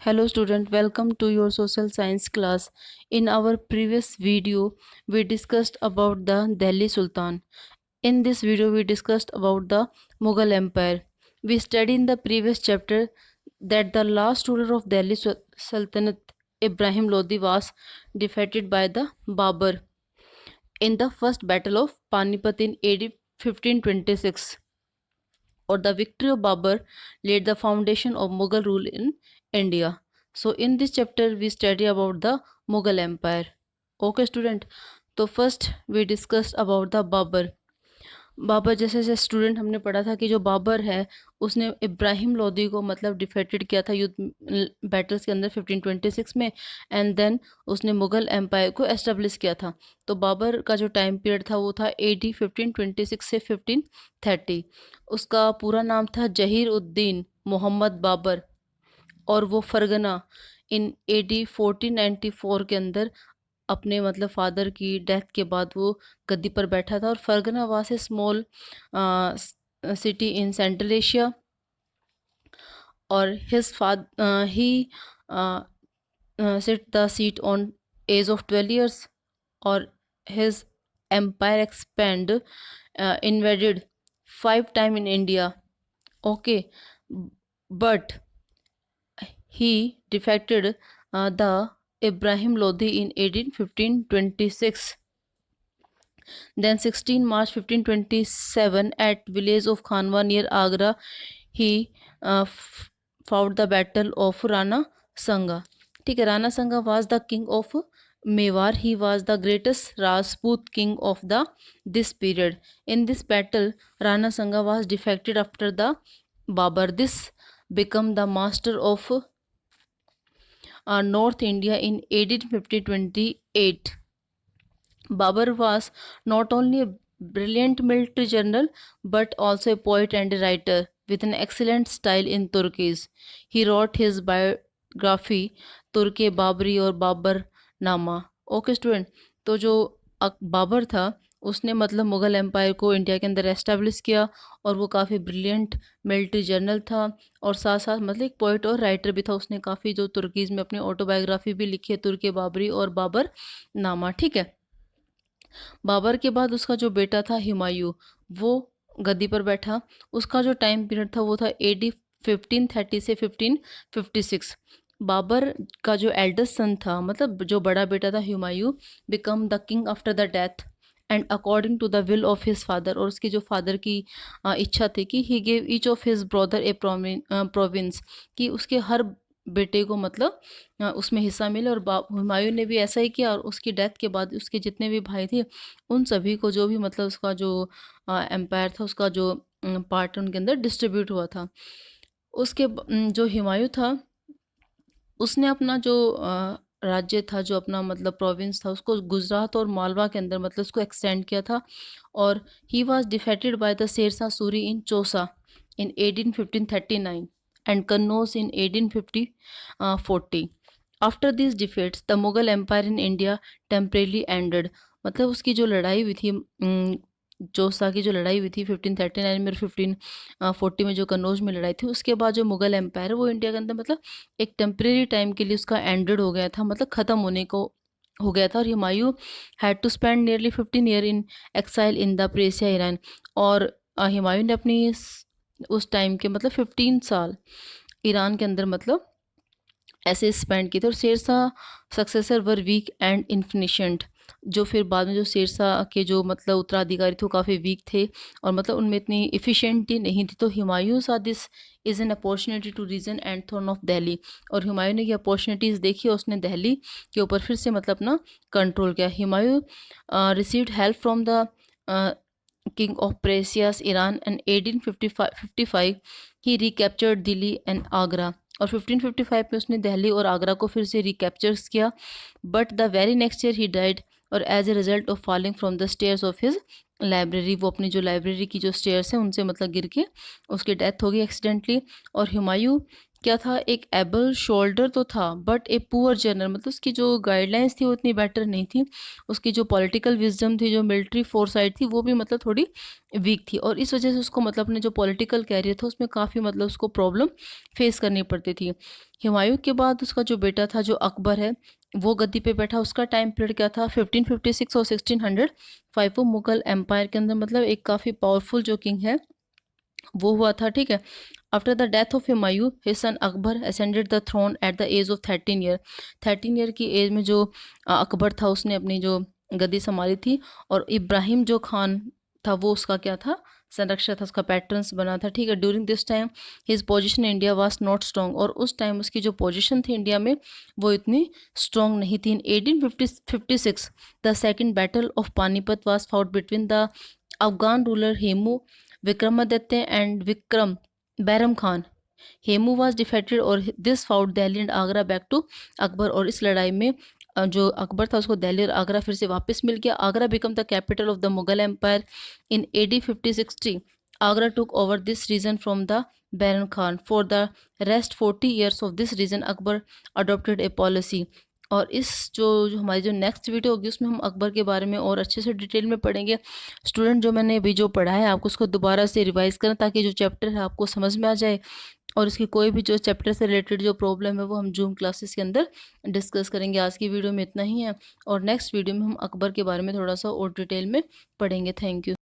Hello student, welcome to your social science class. In our previous video, we discussed about the Delhi Sultan. In this video, we discussed about the Mughal Empire. We studied in the previous chapter that the last ruler of Delhi Sultanate, Ibrahim Lodi, was defeated by the Babur in the first battle of Panipat in AD 1526, or the victory of Babur laid the foundation of Mughal rule in India. So in this chapter we study about the Mughal Empire. Okay student, तो first we discussed about the Babur. Babur जैसे जैसे student हमने पढ़ा था कि जो बाबर है उसने इब्राहिम लोदी को मतलब डिफेटेड किया था युद्ध बैटल्स के अंदर 1526 में, एंड देन उसने मुग़ल एम्पायर को एस्टेब्लिश किया था. तो बाबर का जो टाइम पीरियड था वो था AD 1526 से 1530. उसका पूरा नाम था जहीर उद्दीन मोहम्मद बाबर, और वो फरगना इन AD 1494 के अंदर अपने मतलब फादर की डेथ के बाद वो गद्दी पर बैठा था. और Fergana was a small city in central Asia, और his father he sit the seat on age of 12 years, or his empire expand invaded 5 times in India. Okay, but he defected the Ibrahim Lodi in 1526. Then 16 March 1527 at village of Khanwa near Agra, he fought the battle of Rana Sanga. ठीक है, राणा संगा was the king of Mewar. He was the greatest Rajput king of the this period. In this battle, Rana Sanga was defeated after the Babur. This became the master of North India in AD 1528. Babur was not only a brilliant military general but also a poet and a writer with an excellent style in Turkish. He wrote his biography तुर्क बाबरी और बाबर नामा. Okay student, तो जो बाबर था उसने मतलब Mughal empire को India के अंदर एस्टेब्लिश किया, और वो काफ़ी ब्रिलियंट मिलिट्री जनरल था, और साथ साथ मतलब एक पोइट और राइटर भी था. उसने काफ़ी जो तुर्कीज़ में अपनी ऑटोबायोग्राफी भी लिखी है, तुर्क बाबरी और बाबर नामा. ठीक है, बाबर के बाद उसका जो बेटा था हुमायूं, वो गद्दी पर बैठा. उसका जो टाइम पीरियड था वो था AD 1530 से 1556. बाबर का जो एल्डेस्ट सन था, मतलब जो बड़ा बेटा था Humayun, become the king after the death and according to the will of his father. और उसकी जो फादर की इच्छा थी कि he gave each of his brother a province, कि उसके हर बेटे को मतलब उसमें हिस्सा मिले. और हुमायूं ने भी ऐसा ही किया, और उसकी डेथ के बाद उसके जितने भी भाई थे उन सभी को जो भी मतलब उसका जो एम्पायर था उसका जो पार्ट उनके अंदर डिस्ट्रीब्यूट हुआ था. उसके जो हुमायूं था उसने अपना जो राज्य था, जो अपना मतलब प्रोविंस था, उसको गुजरात और मालवा के अंदर मतलब उसको एक्सटेंड किया था. और he was defeated by the Sher Shah Suri in Chausa in 1539 and Kannauj in 1840. After these defeats, the Mughal Empire in India temporarily ended. मतलब उसकी जो लड़ाई हुई थी, चौसा की जो लड़ाई हुई थी 1539 में और 1540 में जो कन्नौज में लड़ाई थी, उसके बाद जो मुग़ल एम्पायर है वो इंडिया के अंदर मतलब एक टेम्परेरी टाइम के लिए उसका एंडेड हो गया था, मतलब ख़त्म होने को हो गया था. और Humayun had to spend nearly 15 year in exile in the Persia Iran. और हुमायूं ने अपनी उस टाइम के मतलब 15 साल ईरान के अंदर मतलब ऐसे स्पेंड किए थे. और Shershah successor were weak and inefficient. जो फिर बाद में जो शेरशाह के जो मतलब उत्तराधिकारी थे वो काफ़ी वीक थे, और मतलब उनमें इतनी इफ़िशेंटी नहीं थी. तो Humayun saw this is an opportunity to regain and throne of Delhi. और हुमायूं ने ये अपॉर्चुनिटीज़ देखी और उसने दिल्ली के ऊपर फिर से मतलब अपना कंट्रोल किया. Humayun received help from the king of Persia, Iran, and 1855 he recaptured Delhi and Agra. और 1555 में उसने दिल्ली और आगरा को फिर से रिकैप्चर्स किया. But the very next year he died, और as a result of falling from the stairs of his library. वो अपनी जो लाइब्रेरी की जो स्टेयर्स हैं उनसे मतलब गिर के उसकी डेथ हो गई एक्सीडेंटली. और हुमायूं क्या था, एक एबल शोल्डर तो था बट ए पुअर जनरल, मतलब उसकी जो गाइडलाइंस थी वो इतनी बेटर नहीं थी, उसकी जो पॉलिटिकल विजडम थी, जो मिलिट्री फोरसाइट थी, वो भी मतलब थोड़ी वीक थी, और इस वजह से उसको मतलब अपने जो पॉलिटिकल कैरियर था उसमें काफ़ी मतलब उसको प्रॉब्लम फेस करनी पड़ती थी। हुमायूं के बाद उसका जो बेटा था जो अकबर है, वो गद्दी पे बैठा। उसका टाइम पीरियड क्या था, 1556 और 1605। वो मुगल एम्पायर के अंदर मतलब एक काफ़ी पावरफुल जो किंग है वो हुआ था, ठीक है। After the death of Humayun, his son Akbar ascended the throne at the age of 13 year. 13 year की एज में जो अकबर था उसने अपनी जो गद्दी संभाली थी, और इब्राहिम जो खान था वो उसका क्या था, संरक्षक था, उसका पैटर्न्स बना था, ठीक है। During this time his position in India was not strong, और उस टाइम उसकी जो पोजीशन थी इंडिया में वो इतनी स्ट्रॉन्ग नहीं थी। In 1856 the second battle of Panipat was fought between the Afghan ruler Hemu Vikramaditya and Vikram Bairam Khan. Hemu was defeated और this fought Delhi and Agra back to Akbar, और इस लड़ाई में जो अकबर था उसको दिल्ली और आगरा फिर से वापस मिल गया। Agra become the capital of the Mughal empire in AD 5060। Agra took over this region from the Bairam Khan for the rest 40 years of this region Akbar adopted a policy. और इस जो हमारी जो नेक्स्ट वीडियो होगी उसमें हम अकबर के बारे में और अच्छे से डिटेल में पढ़ेंगे। स्टूडेंट, जो मैंने अभी जो पढ़ा है आपको उसको दोबारा से रिवाइज करें ताकि जो चैप्टर है आपको समझ में आ जाए, और इसकी कोई भी जो चैप्टर से रिलेटेड जो प्रॉब्लम है वो हम जूम क्लासेस के अंदर डिस्कस करेंगे। आज की वीडियो में इतना ही है, और नेक्स्ट वीडियो में हम अकबर के बारे में थोड़ा सा और डिटेल में पढ़ेंगे। Thank you.